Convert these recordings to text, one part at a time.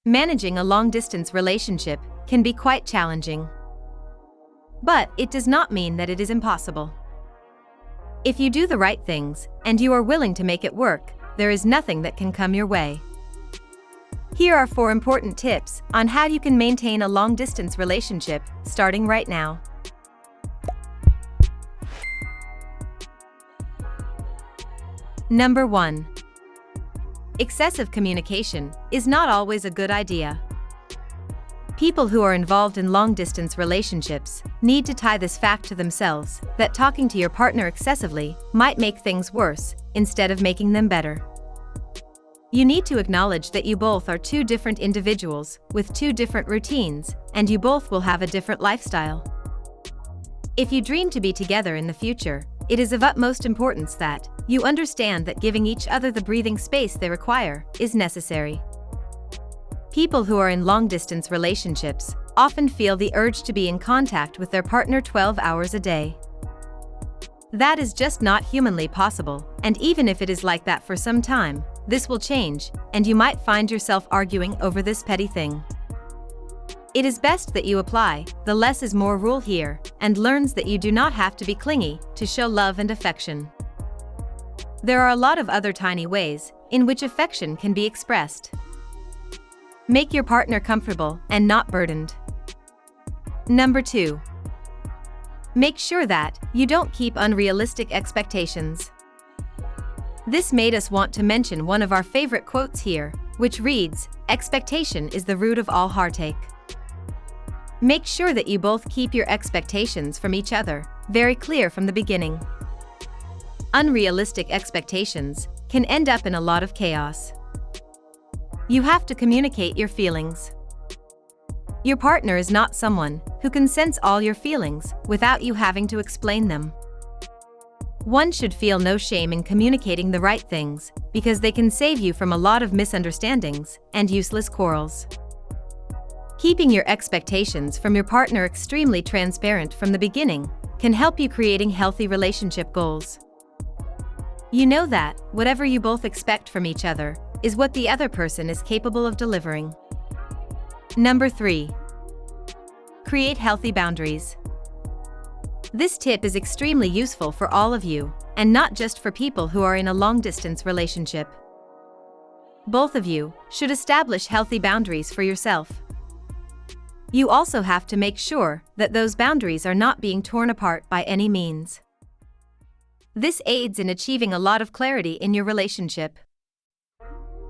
Managing a long-distance relationship can be quite challenging. But it does not mean that it is impossible. If you do the right things, and you are willing to make it work, there is nothing that can come your way. Here are 4 important tips on how you can maintain a long-distance relationship, starting right now. Number 1. Excessive communication is not always a good idea. People who are involved in long-distance relationships need to tie this fact to themselves that talking to your partner excessively might make things worse instead of making them better. You need to acknowledge that you both are 2 different individuals with 2 different routines, and you both will have a different lifestyle. If you dream to be together in the future, it is of utmost importance that you understand that giving each other the breathing space they require is necessary. People who are in long-distance relationships often feel the urge to be in contact with their partner 12 hours a day. That is just not humanly possible, and even if it is like that for some time, this will change, and you might find yourself arguing over this petty thing. It is best that you apply the less is more rule here, and learns that you do not have to be clingy to show love and affection. There are a lot of other tiny ways in which affection can be expressed. Make your partner comfortable and not burdened. Number 2. Make sure that you don't keep unrealistic expectations. This made us want to mention one of our favorite quotes here, which reads, "Expectation is the root of all heartache." Make sure that you both keep your expectations from each other very clear from the beginning. Unrealistic expectations can end up in a lot of chaos. You have to communicate your feelings. Your partner is not someone who can sense all your feelings without you having to explain them. One should feel no shame in communicating the right things, because they can save you from a lot of misunderstandings and useless quarrels. Keeping your expectations from your partner extremely transparent from the beginning can help you creating healthy relationship goals. You know that whatever you both expect from each other is what the other person is capable of delivering. Number 3. Create healthy boundaries. This tip is extremely useful for all of you, and not just for people who are in a long-distance relationship. Both of you should establish healthy boundaries for yourself. You also have to make sure that those boundaries are not being torn apart by any means. This aids in achieving a lot of clarity in your relationship.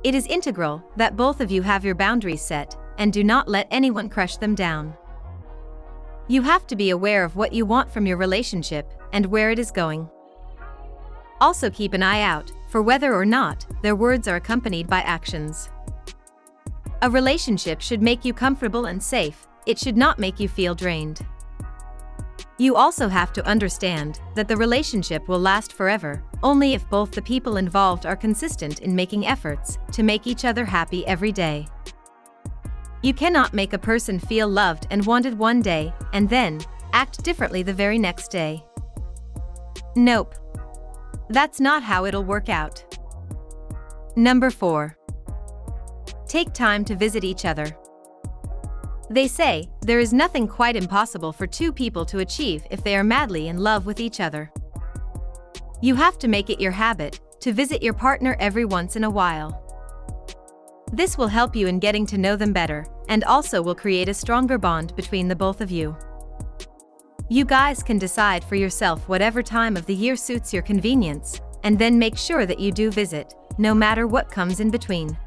It is integral that both of you have your boundaries set and do not let anyone crush them down. You have to be aware of what you want from your relationship and where it is going. Also keep an eye out for whether or not their words are accompanied by actions. A relationship should make you comfortable and safe. It should not make you feel drained. You also have to understand that the relationship will last forever only if both the people involved are consistent in making efforts to make each other happy every day. You cannot make a person feel loved and wanted one day and then act differently the very next day. Nope. That's not how it'll work out. Number 4. Take time to visit each other. They say there is nothing quite impossible for 2 people to achieve if they are madly in love with each other. You have to make it your habit to visit your partner every once in a while. This will help you in getting to know them better and also will create a stronger bond between the both of you. You guys can decide for yourself whatever time of the year suits your convenience, and then make sure that you do visit, no matter what comes in between.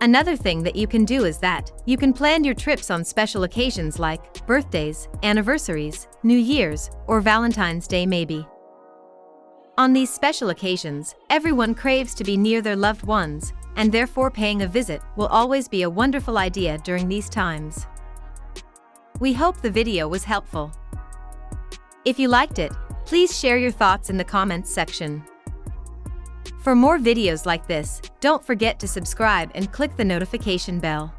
Another thing that you can do is that you can plan your trips on special occasions like birthdays, anniversaries, New Year's, or Valentine's Day maybe. On these special occasions, everyone craves to be near their loved ones, and therefore paying a visit will always be a wonderful idea during these times. We hope the video was helpful. If you liked it, please share your thoughts in the comments section. For more videos like this, don't forget to subscribe and click the notification bell.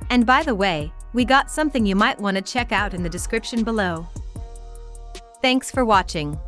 And by the way, we got something you might want to check out in the description below. Thanks for watching.